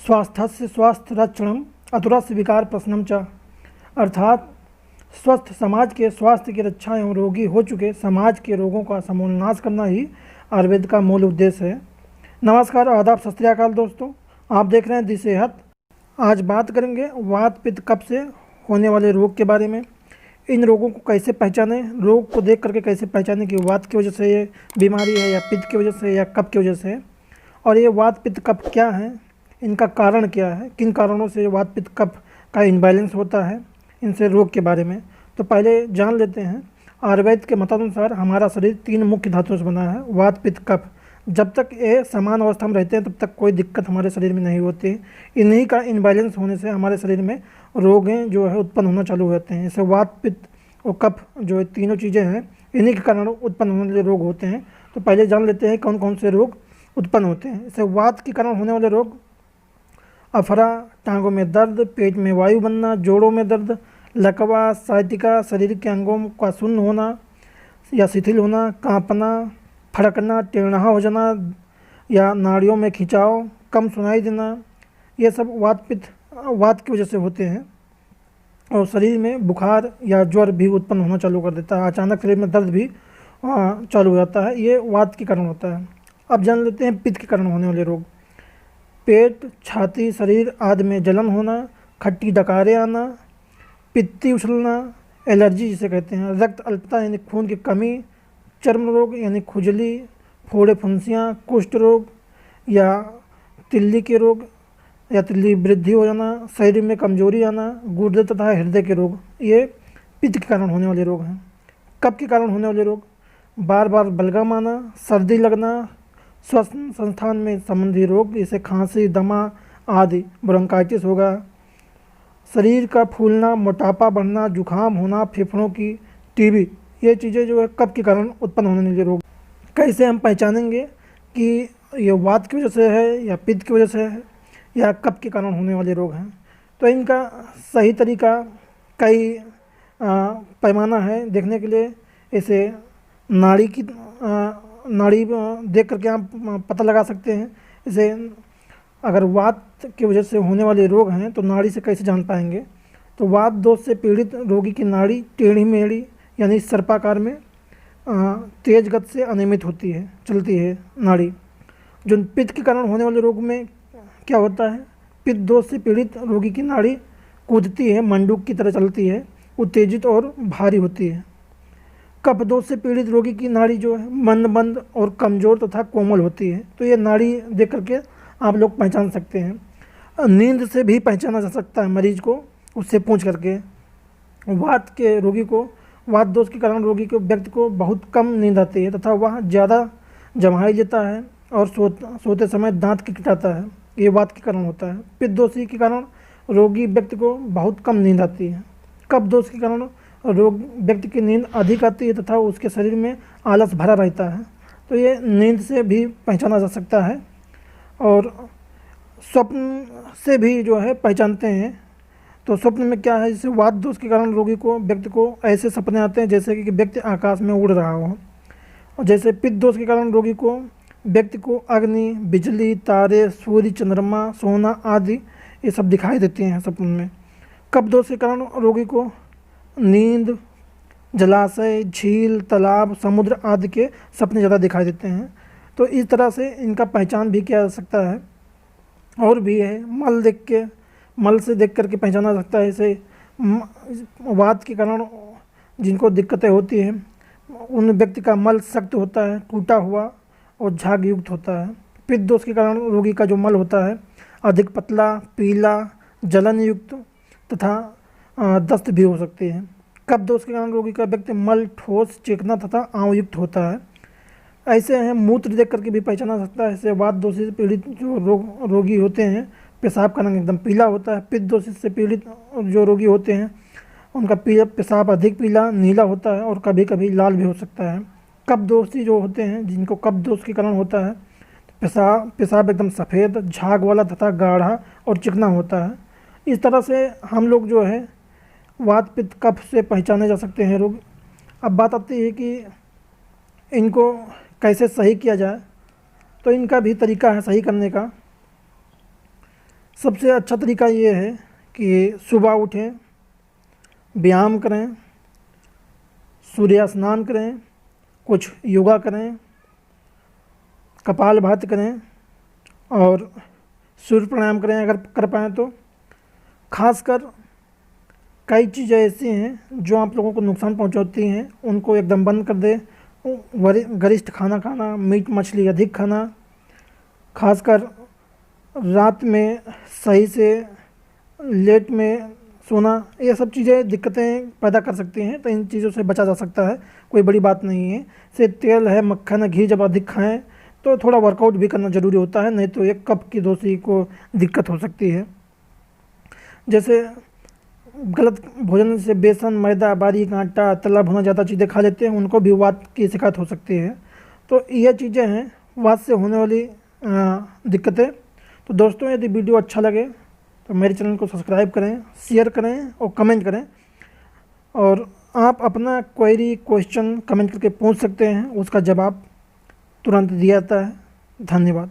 स्वास्थ्यस्य स्वास्थ्य रक्षणम अतुरस्य विकार प्रशमनम च। अर्थात स्वस्थ समाज के स्वास्थ्य की रक्षा एवं रोगी हो चुके समाज के रोगों का समूलनाश करना ही आयुर्वेद का मूल उद्देश्य है। नमस्कार, आदाब, सत श्री अकाल दोस्तों, आप देख रहे हैं दी सेहत। आज बात करेंगे वात पित्त कफ से होने वाले रोग के बारे में। इन रोगों को कैसे पहचानें, रोग को देख करके कैसे पहचानें कि वात की वजह से ये बीमारी है या पित्त की वजह से या कफ की वजह से है, और ये वात पित्त कफ क्या है, इनका कारण क्या है, किन कारणों से वात पित्त कफ का इनबैलेंस होता है, इनसे रोग के बारे में। तो पहले जान लेते हैं। आयुर्वेद के मतानुसार हमारा शरीर 3 मुख्य धातुओं से बना है, वात पित्त कफ। जब तक ये समान अवस्था में रहते हैं तब तक कोई दिक्कत हमारे शरीर में नहीं होती। इन्हीं का इनबैलेंस होने से हमारे शरीर में रोगें जो है उत्पन्न होना चालू हो जाते हैं। जैसे वात पित्त और कफ जो है तीनों चीज़ें हैं, इन्हीं के कारण उत्पन्न होने वाले रोग होते हैं। तो पहले जान लेते हैं कौन कौन से रोग उत्पन्न होते हैं। जैसे वात के कारण होने वाले रोग: अफरा, टांगों में दर्द, पेट में वायु बनना, जोड़ों में दर्द, लकवा, साइटिका, शरीर के अंगों का शून्य होना या शिथिल होना, कांपना, फड़कना, टेढ़ा हो जाना या नाड़ियों में खिंचाव, कम सुनाई देना, ये सब वात की वजह से होते हैं। और शरीर में बुखार या ज्वर भी उत्पन्न होना चालू कर देता है। अचानक शरीर में दर्द भी चालू हो जाता है, ये वात के कारण होता है। अब जान लेते हैं पित्त के कारण होने वाले रोग: पेट, छाती, शरीर आदि में जलन होना, खट्टी डकारें आना, पित्ती उछलना, एलर्जी जिसे कहते हैं, रक्त अल्पता यानी खून की कमी, चर्म रोग यानी खुजली, फोड़े फुंसियाँ, कुष्ठ रोग या तिल्ली के रोग या तिल्ली वृद्धि हो जाना, शरीर में कमजोरी आना, गुर्दे तथा हृदय के रोग, ये पित्त के कारण होने वाले रोग हैं। कफ के कारण होने वाले रोग: बार बार बलगम आना, सर्दी लगना, श्वसन संस्थान में संबंधी रोग जैसे खांसी, दमा आदि, ब्रोंकाइटिस होगा, शरीर का फूलना, मोटापा बढ़ना, जुखाम होना, फेफड़ों की टीबी, ये चीज़ें जो है कफ के कारण उत्पन्न होने वाले रोग। कैसे हम पहचानेंगे कि ये वात की वजह से है या पित्त की वजह से है या कफ के कारण होने वाले रोग हैं? तो इनका सही तरीका कई पैमाना है देखने के लिए। इसे नाड़ी देख करके आप पता लगा सकते हैं। इसे अगर वात की वजह से होने वाले रोग हैं तो नाड़ी से कैसे जान पाएंगे? तो वात दोष से पीड़ित रोगी की नाड़ी टेढ़ी मेढ़ी यानी सर्पाकार में तेज गति से अनियमित होती है, चलती है नाड़ी। जो पित्त के कारण होने वाले रोग में क्या होता है? पित्त दोष से पीड़ित रोगी की नाड़ी कूदती है, मंडूक की तरह चलती है, उत्तेजित और भारी होती है। कफ दोष से पीड़ित रोगी की नाड़ी जो है मंद और कमज़ोर तथा कोमल होती है। तो ये नाड़ी देख करके आप लोग पहचान सकते हैं। नींद से भी पहचाना जा सकता है मरीज को, उससे पूछ करके। वात के रोगी को, वात दोष के कारण रोगी को, व्यक्ति को बहुत कम नींद आती है तथा वह ज़्यादा जम्हाई लेता है और सोते समय दांत किटकिटाता है, ये वात के कारण होता है। पित्त दोष के कारण रोगी व्यक्ति को बहुत कम नींद आती है। कफ दोष के कारण रोग व्यक्ति की नींद अधिक आती है तथा उसके शरीर में आलस भरा रहता है। तो ये नींद से भी पहचाना जा सकता है। और स्वप्न से भी जो है पहचानते हैं। तो स्वप्न में क्या है? जैसे वात दोष के कारण रोगी को, व्यक्ति को ऐसे सपने आते हैं जैसे कि व्यक्ति आकाश में उड़ रहा हो। और जैसे पित्त दोष के कारण रोगी को, व्यक्ति को अग्नि, बिजली, तारे, सूर्य, चंद्रमा, सोना आदि ये सब दिखाई देते हैं सपने में। कफ दोष के कारण रोगी को नींद, जलाशय, झील, तालाब, समुद्र आदि के सपने ज़्यादा दिखाई देते हैं। तो इस तरह से इनका पहचान भी किया जा सकता है। और भी है, मल से देख करके पहचाना जा सकता है। इसे वात के कारण जिनको दिक्कतें होती हैं उन व्यक्ति का मल सख्त होता है, टूटा हुआ और झाग युक्त होता है। पित्त दोष के कारण रोगी का जो मल होता है अधिक पतला, पीला, जलन युक्त तथा दस्त भी हो सकती है। कफ दोष के कारण रोगी का व्यक्ति मल ठोस, चिकना तथा आंव युक्त होता है। ऐसे हैं, मूत्र देख करके भी पहचाना जा सकता है। ऐसे वात दोष से पीड़ित जो रोगी होते हैं पेशाब का रंग एकदम पीला होता है। पित्त दोष से पीड़ित जो रोगी होते हैं उनका पेशाब अधिक पीला, नीला होता है और कभी कभी लाल भी हो सकता है। कफ दोषी जो होते हैं, जिनको कफ दोष के कारण होता है, पेशाब एकदम सफ़ेद, झाग वाला तथा गाढ़ा और चिकना होता है। इस तरह से हम लोग जो है वात पित्त कफ से पहचाने जा सकते हैं रोग। अब बात आती है कि इनको कैसे सही किया जाए। तो इनका भी तरीका है सही करने का। सबसे अच्छा तरीका ये है कि सुबह उठें, व्यायाम करें, सूर्य स्नान करें, कुछ योगा करें, कपालभाति करें और सूर्य प्राणायाम करें अगर कर पाएँ तो। खासकर कई चीज़ें ऐसी हैं जो आप लोगों को नुकसान पहुंचाती हैं, उनको एकदम बंद कर दें। गरिष्ठ खाना खाना, मीट मछली अधिक खाना, खासकर रात में सही से लेट में सोना, ये सब चीज़ें दिक्कतें पैदा कर सकती हैं, तो इन चीज़ों से बचा जा सकता है, कोई बड़ी बात नहीं है। से तेल है, मक्खन है, घी जब अधिक खाएं तो थोड़ा वर्कआउट भी करना ज़रूरी होता है, नहीं तो एक कफ की दोषी को दिक्कत हो सकती है। जैसे गलत भोजन से बेसन, मैदा, बारीक आटा, तला भुना ज़्यादा चीज़ें खा लेते हैं, उनको भी वात की शिकायत हो सकती है। तो ये चीज़ें हैं वात से होने वाली दिक्कतें। तो दोस्तों, यदि वीडियो अच्छा लगे तो मेरे चैनल को सब्सक्राइब करें, शेयर करें और कमेंट करें। और आप अपना क्वेरी, क्वेश्चन कमेंट करके पूछ सकते हैं, उसका जवाब तुरंत दिया जाता है। धन्यवाद।